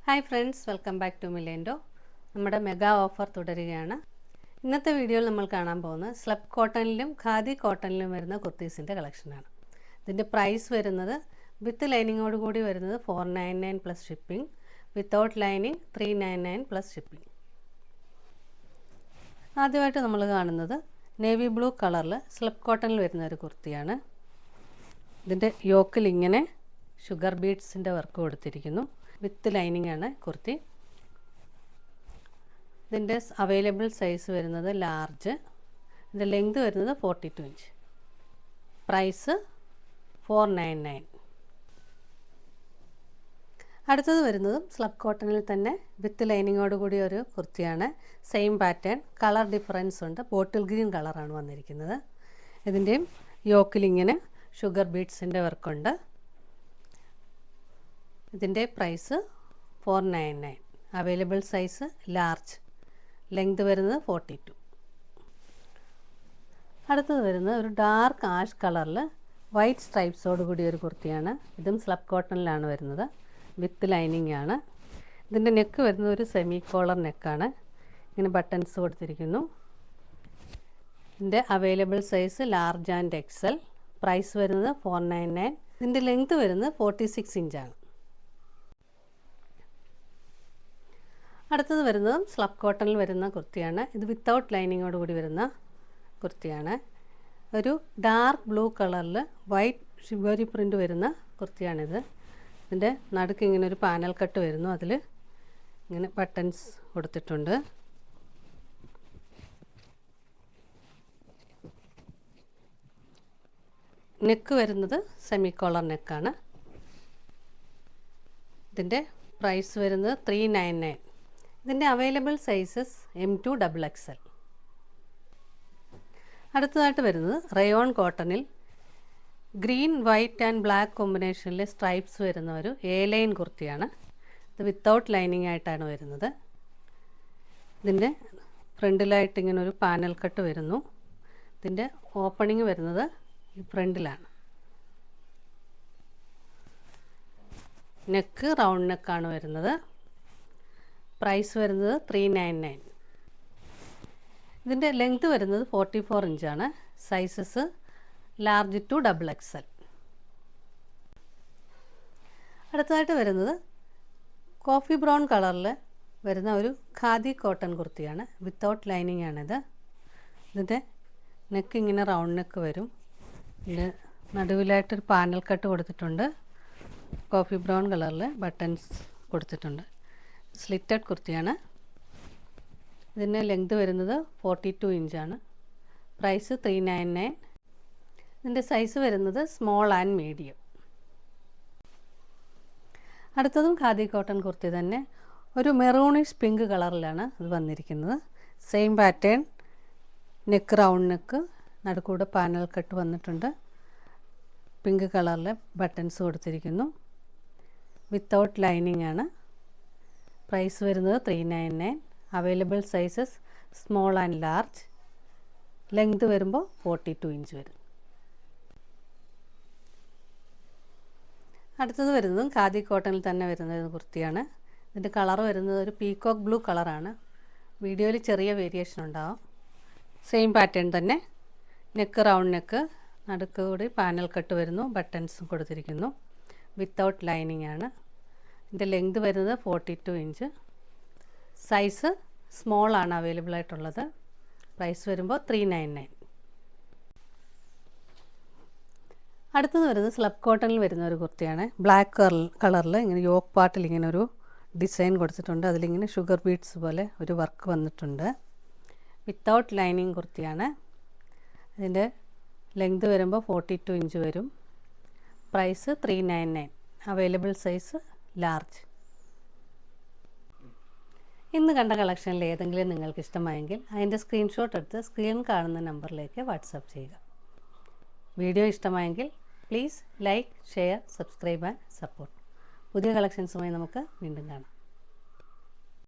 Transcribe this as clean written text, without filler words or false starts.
Hi friends, welcome back to മിലേൻഡോ. നമ്മുടെ mega offer തുടരുകയാണ്. ഇന്നത്തെ വീഡിയോയിൽ നമ്മൾ കാണാൻ പോകുന്നത് സ്ലബ് കോട്ടണിലും ഖാദി കോട്ടണിലും വരുന്ന കുർത്തീസിൻ്റെ കളക്ഷനാണ്. ഇതിൻ്റെ പ്രൈസ് വരുന്നത് വിത്ത് ലൈനിങ്ങോട് കൂടി വരുന്നത് 499 plus shipping, without lining 399 plus shipping. ആദ്യമായിട്ട് നമ്മൾ കാണുന്നത് നേവി ബ്ലൂ കളറിൽ സ്ലബ് കോട്ടണിൽ വരുന്ന ഒരു കുർത്തിയാണ്. ഇതിൻ്റെ യോക്കിൽ ഇങ്ങനെ ഷുഗർ ബീഡ്സിൻ്റെ വർക്ക് കൊടുത്തിരിക്കുന്നു. വിത്ത് ലൈനിങ് ആണ് കുർത്തി. ഇതിൻ്റെ അവൈലബിൾ സൈസ് വരുന്നത് ലാർജ്. ഇതിൻ്റെ ലെങ്ത് വരുന്നത് 42 ഇഞ്ച്. പ്രൈസ് 499. അടുത്തത് വരുന്നതും സ്ലബ് കോട്ടണിൽ തന്നെ വിത്ത് ലൈനിങ്ങോട് കൂടിയ ഒരു കുർത്തിയാണ്. സെയിം പാറ്റേൺ, കളർ ഡിഫറൻസ് ഉണ്ട്. ബോട്ടിൽ ഗ്രീൻ കളറാണ് വന്നിരിക്കുന്നത്. ഇതിൻ്റെയും യോക്കിലിങ്ങനെ ഷുഗർ ബീഡ്സിൻ്റെ വർക്കുണ്ട്. ഇതിൻ്റെ price 499. Available size large. Length വരുന്നത് 42. അടുത്തത് വരുന്നത് ഒരു ഡാർക്ക് ആഷ് കളറിൽ വൈറ്റ് സ്ട്രൈപ്സോട് കൂടിയ ഒരു കുർത്തിയാണ്. ഇതും സ്ലബ് കോട്ടണിലാണ് വരുന്നത്. വിത്ത് ലൈനിങ് ആണ്. ഇതിൻ്റെ നെക്ക് വരുന്നത് ഒരു സെമി കോളർ നെക്കാണ്. ഇങ്ങനെ ബട്ടൺസ് കൊടുത്തിരിക്കുന്നു. ഇതിൻ്റെ available size large and XL. Price വരുന്നത് 499. ഇതിൻ്റെ ലെങ്ത് വരുന്നത് 46 ഇഞ്ചാണ്. അടുത്തത് വരുന്നതും സ്ലബ് കോട്ടണിൽ വരുന്ന കുർത്തിയാണ്. ഇത് വിത്തൗട്ട് ലൈനിങ്ങോട് കൂടി വരുന്ന കുർത്തിയാണ്. ഒരു ഡാർക്ക് ബ്ലൂ കളറിൽ വൈറ്റ് ഷിബോരി പ്രിൻ്റ് വരുന്ന കുർത്തിയാണിത്. ഇതിൻ്റെ നടുക്ക് ഇങ്ങനെ ഒരു പാനൽ കട്ട് വരുന്നു. അതിൽ ഇങ്ങനെ ബട്ടൺസ് കൊടുത്തിട്ടുണ്ട്. നെക്ക് വരുന്നത് സെമി കോളർ നെക്കാണ്. ഇതിൻ്റെ പ്രൈസ് വരുന്നത് 399. ഇതിൻ്റെ അവൈലബിൾ സൈസസ് M2 XXL. അടുത്തതായിട്ട് വരുന്നത് റയോൺ കോട്ടണിൽ ഗ്രീൻ, വൈറ്റ് ആൻഡ് ബ്ലാക്ക് കോമ്പിനേഷനിൽ സ്ട്രൈപ്സ് വരുന്ന ഒരു എ ലൈൻ കുർത്തിയാണ്. ഇത് വിത്തൗട്ട് ലൈനിങ് ആയിട്ടാണ് വരുന്നത്. ഇതിൻ്റെ ഫ്രണ്ടിലായിട്ട് ഇങ്ങനെ ഒരു പാനൽ കട്ട് വരുന്നു. ഇതിൻ്റെ ഓപ്പണിങ് വരുന്നത് ഈ ഫ്രണ്ടിലാണ്. നെക്ക് റൗണ്ട് നെക്കാണ് വരുന്നത്. പ്രൈസ് വരുന്നത് 399. ഇതിൻ്റെ ലെങ്ത് വരുന്നത് 44 ഇഞ്ചാണ്. Sizes large to XXL. അടുത്തതായിട്ട് വരുന്നത് കോഫി ബ്രൗൺ കളറിൽ വരുന്ന ഒരു ഖാദി കോട്ടൺ കുർത്തിയാണ്. വിത്തൗട്ട് ലൈനിങ് ആണിത്. ഇതിൻ്റെ നെക്ക് ഇങ്ങനെ റൗണ്ട് നെക്ക് വരും. ഇതിൽ നടുവിലായിട്ടൊരു പാനൽ കട്ട് കൊടുത്തിട്ടുണ്ട്. കോഫി ബ്രൗൺ കളറിൽ ബട്ടൺസ് കൊടുത്തിട്ടുണ്ട്. സ്ലിറ്റഡ് കുർത്തിയാണ്. ഇതിൻ്റെ ലെങ്ത് വരുന്നത് 42 ഇഞ്ചാണ്. പ്രൈസ് 399. ഇതിൻ്റെ സൈസ് വരുന്നത് സ്മോൾ ആൻഡ് മീഡിയം. അടുത്തതും ഖാദി കോട്ടൺ കുർത്തി തന്നെ. ഒരു മെറൂണിഷ് പിങ്ക് കളറിലാണ് ഇത് വന്നിരിക്കുന്നത്. Same pattern, neck round neck, നടുക്കൂടെ പാനൽ കട്ട് വന്നിട്ടുണ്ട്. പിങ്ക് കളറിൽ ബട്ടൺസ് കൊടുത്തിരിക്കുന്നു. വിത്തൗട്ട് ലൈനിങ് ആണ്. പ്രൈസ് വരുന്നത് 399. Available sizes small and large. Length വരുമ്പോൾ 42 ഇഞ്ച് വരും. അടുത്തത് വരുന്നതും ഖാദി കോട്ടണിൽ തന്നെ വരുന്ന ഒരു കുർത്തിയാണ്. ഇതിൻ്റെ കളർ വരുന്നത് ഒരു പീകോക്ക് ബ്ലൂ കളറാണ്. വീഡിയോയിൽ ചെറിയ വേരിയേഷൻ ഉണ്ടാവും. സെയിം പാറ്റേൺ തന്നെ. നെക്ക് റൗണ്ട് നെക്ക്, നടുക്ക് കൂടി പാനൽ കട്ട് വരുന്നു. ബട്ടൺസും കൊടുത്തിരിക്കുന്നു. വിത്തൗട്ട് ലൈനിങ് ആണ്. ഇതിൻ്റെ ലെങ്ത് വരുന്നത് 42 ഇഞ്ച്. സൈസ് സ്മോൾ ആണ് അവൈലബിൾ ആയിട്ടുള്ളത്. പ്രൈസ് വരുമ്പോൾ 399. അടുത്തത് വരുന്നത് സ്ലബ് കോട്ടണിൽ വരുന്ന ഒരു കുർത്തിയാണ്. ബ്ലാക്ക് കളറിൽ ഇങ്ങനെ യോക്ക് പാർട്ടിൽ ഇങ്ങനെ ഒരു ഡിസൈൻ കൊടുത്തിട്ടുണ്ട്. അതിലിങ്ങനെ ഷുഗർ ബീഡ്സ് പോലെ ഒരു വർക്ക് വന്നിട്ടുണ്ട്. വിത്തൗട്ട് ലൈനിങ് കുർത്തിയാണ്. ഇതിൻ്റെ ലെങ്ത് വരുമ്പോൾ 42 ഇഞ്ച് വരും. പ്രൈസ് 399. Available size large. ഇന്ന് കണ്ട കളക്ഷനിൽ ഏതെങ്കിലും നിങ്ങൾക്ക് ഇഷ്ടമായെങ്കിൽ അതിൻ്റെ സ്ക്രീൻഷോട്ട് എടുത്ത് സ്ക്രീൻ കാണുന്ന നമ്പറിലേക്ക് വാട്സാപ്പ് ചെയ്യുക. വീഡിയോ ഇഷ്ടമായെങ്കിൽ please like, share, subscribe and support. പുതിയ കളക്ഷൻസുമായി നമുക്ക് വീണ്ടും കാണാം.